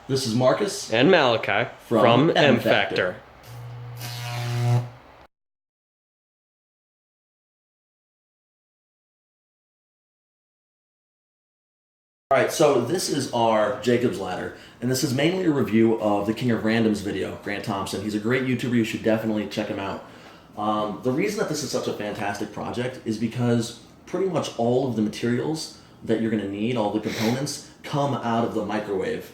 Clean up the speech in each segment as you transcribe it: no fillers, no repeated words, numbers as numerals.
This is Marcus and Malachi from from M M Factor. Factor. All right, so this is our Jacob's Ladder, and this is mainly a review of the King of Randoms video, Grant Thompson. He's a great YouTuber. You should definitely check him out. The reason that this is such a fantastic project is because pretty much all of the materials that you're going to need, all the components, come out of the microwave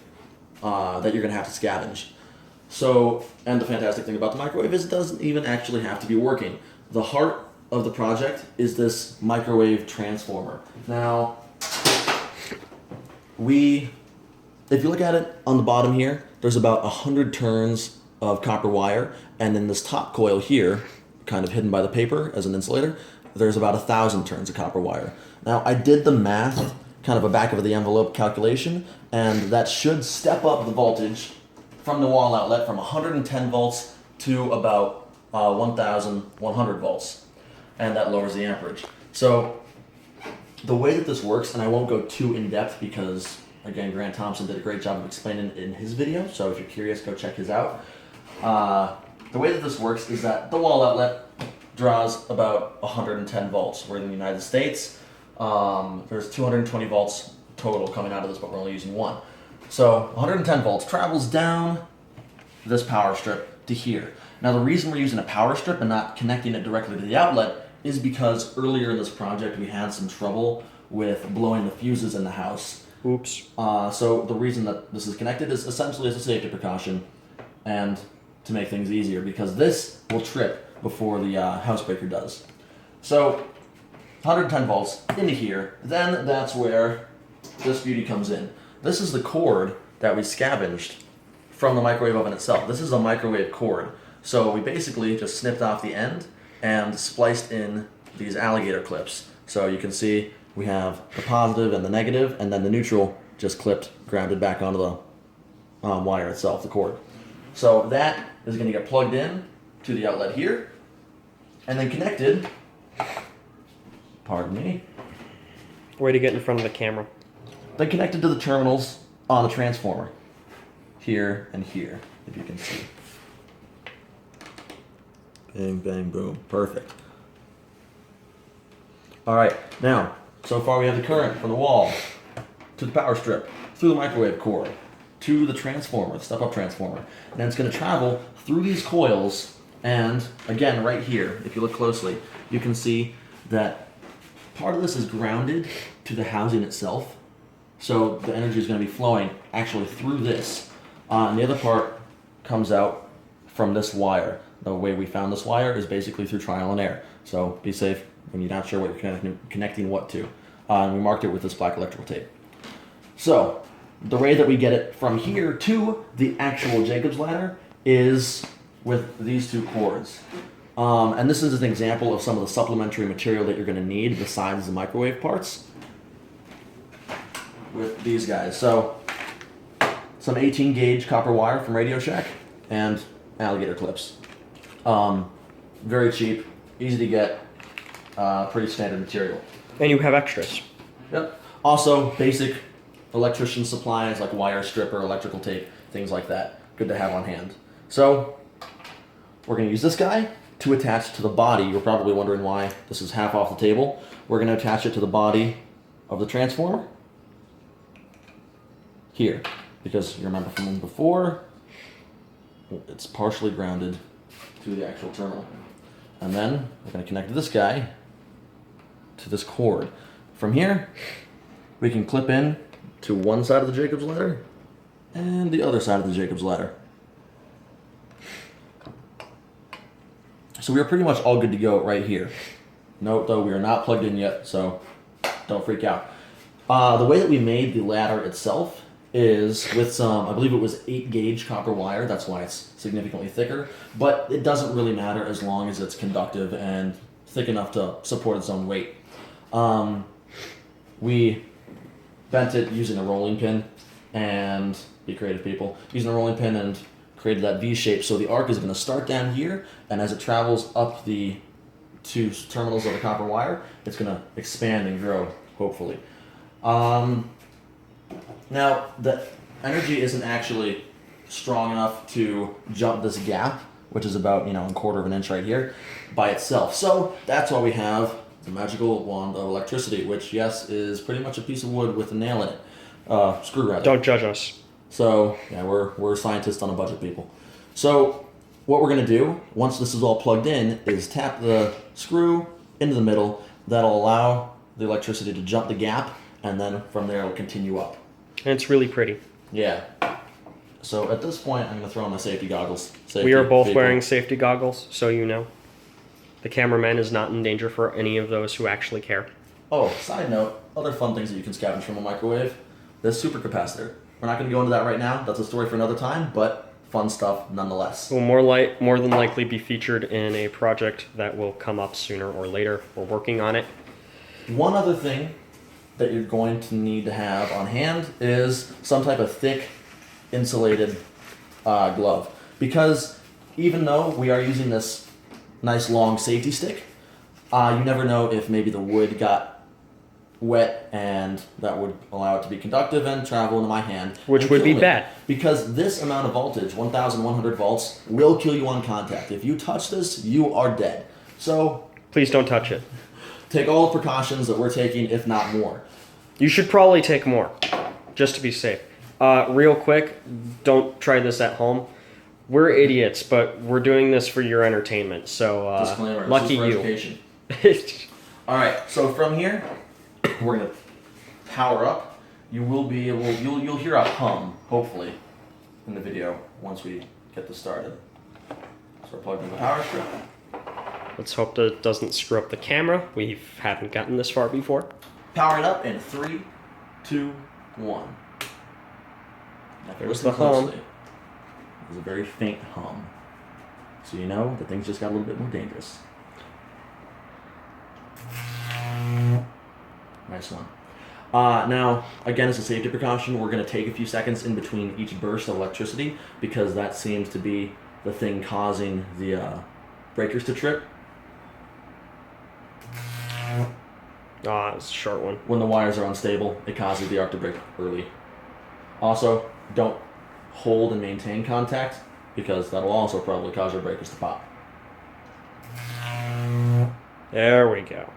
that you're going to have to scavenge. So, and the fantastic thing about the microwave is it doesn't even actually have to be working. The heart of the project is this microwave transformer. Now, if you look at it on the bottom here, there's about 100 turns of copper wire, and then this top coil here, kind of hidden by the paper as an insulator, there's about 1,000 turns of copper wire. Now, I did the math, kind of a back of the envelope calculation, and that should step up the voltage from the wall outlet from 110 volts to about 1,100 volts, and that lowers the amperage. So the way that this works, and I won't go too in depth because, again, Grant Thompson did a great job of explaining it in his video, so if you're curious, go check his out. The way that this works is that the wall outlet draws about 110 volts. We're in the United States. There's 220 volts total coming out of this, but we're only using one. So 110 volts travels down this power strip to here. Now the reason we're using a power strip and not connecting it directly to the outlet is because earlier in this project we had some trouble with blowing the fuses in the house. Oops. So the reason that this is connected is essentially as a safety precaution and to make things easier, because this will trip before the housebreaker does. So 110 volts into here, then that's where this beauty comes in. This is the cord that we scavenged from the microwave oven itself. This is a microwave cord. So we basically just snipped off the end and spliced in these alligator clips. So you can see we have the positive and the negative, and then the neutral just clipped, grounded back onto the wire itself, the cord. So that is going to get plugged in to the outlet here, and then connected, pardon me, Way to get in front of the camera. then connected to the terminals on the transformer, here and here, if you can see. Bang, bang, boom. Perfect. All right, now, so far we have the current from the wall to the power strip, through the microwave cord, to the transformer, the step-up transformer. And then it's going to travel through these coils, and again, right here, if you look closely, you can see that part of this is grounded to the housing itself. So the energy is going to be flowing actually through this. And the other part comes out from this wire. The way we found this wire is basically through trial and error. So be safe when you're not sure what you're connecting what to. And we marked it with this black electrical tape. So the way that we get it from here to the actual Jacob's Ladder is with these two cords. And this is an example of some of the supplementary material that you're going to need besides the microwave parts with these guys. So some 18 gauge copper wire from Radio Shack and alligator clips. Very cheap, easy to get, pretty standard material. And you have extras. Yep. Also, basic electrician supplies like wire stripper, electrical tape, things like that. Good to have on hand. So, we're going to use this guy to attach to the body. You're probably wondering why this is half off the table. We're going to attach it to the body of the transformer here, because you remember from before, it's partially grounded to the actual terminal. And then we're going to connect this guy to this cord. From here, we can clip in to one side of the Jacob's Ladder and the other side of the Jacob's Ladder. So we are pretty much all good to go right here. Note though, we are not plugged in yet, so don't freak out. The way that we made the ladder itself is with some, I believe it was 8 gauge copper wire. That's why it's significantly thicker, but it doesn't really matter as long as it's conductive and thick enough to support its own weight. We bent it using a rolling pin, and be creative people, using a rolling pin and created that V shape. So the arc is going to start down here, and as it travels up the two terminals of the copper wire, it's going to expand and grow, hopefully. Now, energy isn't actually strong enough to jump this gap, which is about, a quarter of an inch right here, by itself. So that's why we have the magical wand of electricity, which, yes, is pretty much a piece of wood with a nail in it. Screw rather. Don't judge us. So, yeah, we're scientists on a budget, people. So, what we're going to do, once this is all plugged in, is tap the screw into the middle. That'll allow the electricity to jump the gap, and then from there it'll continue up. And it's really pretty. Yeah. So, at this point, I'm going to throw on my safety goggles. We are both wearing safety goggles, so you know. The cameraman is not in danger for any of those who actually care. Oh, side note, other fun things that you can scavenge from a microwave. This supercapacitor. We're not going to go into that right now. That's a story for another time, but fun stuff nonetheless. Will more than likely be featured in a project that will come up sooner or later. We're working on it. One other thing that you're going to need to have on hand is some type of thick, insulated glove. Because even though we are using this nice long safety stick, you never know if maybe the wood got wet, and that would allow it to be conductive and travel into my hand. Which would be bad. Because this amount of voltage, 1,100 volts, will kill you on contact. If you touch this, you are dead. So please don't touch it. take all the precautions that we're taking, if not more. You should probably take more, just to be safe. Real quick, don't try this at home. We're idiots, but we're doing this for your entertainment. So Disclaimer, lucky this is for you. education. All right, so from here, we're gonna power up. You will be able, you'll hear a hum, hopefully, in the video once we get this started. So we're plugged in the power strip. Let's hope that it doesn't screw up the camera. We haven't gotten this far before. Power it up in 3, 2, 1. Now, There's the hum. There's a very faint hum, so you know that things just got a little bit more dangerous. Nice one. Now, again, as a safety precaution, we're going to take a few seconds in between each burst of electricity because that seems to be the thing causing the breakers to trip. It's a short one. When the wires are unstable, it causes the arc to break early. Also, don't hold and maintain contact because that'll also probably cause your breakers to pop. There we go.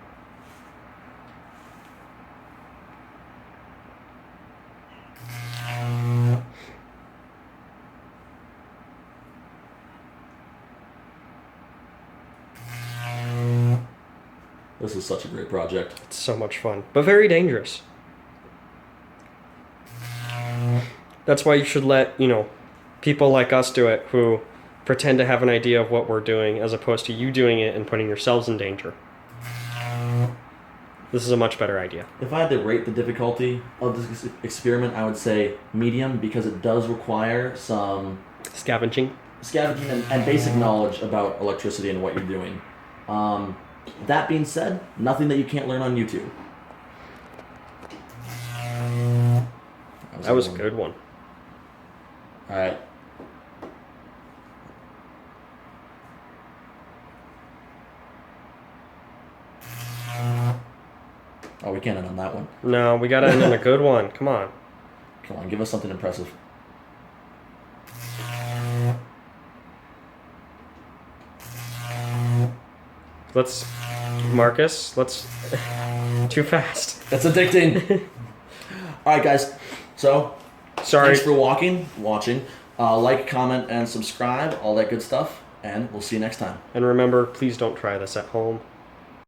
This is such a great project. It's so much fun, but very dangerous. That's why you should let, people like us do it who pretend to have an idea of what we're doing as opposed to you doing it and putting yourselves in danger. This is a much better idea. If I had to rate the difficulty of this experiment, I would say medium because it does require some Scavenging and basic knowledge about electricity and what you're doing. That being said, nothing that you can't learn on YouTube. That was a good one. All right. Oh, we can't end on that one. No, we gotta end on a good one. Come on. Come on, give us something impressive. Marcus, too fast. That's addicting. All right, guys. So, Sorry. thanks for watching. Like, comment, and subscribe. All that good stuff. And we'll see you next time. And remember, please don't try this at home.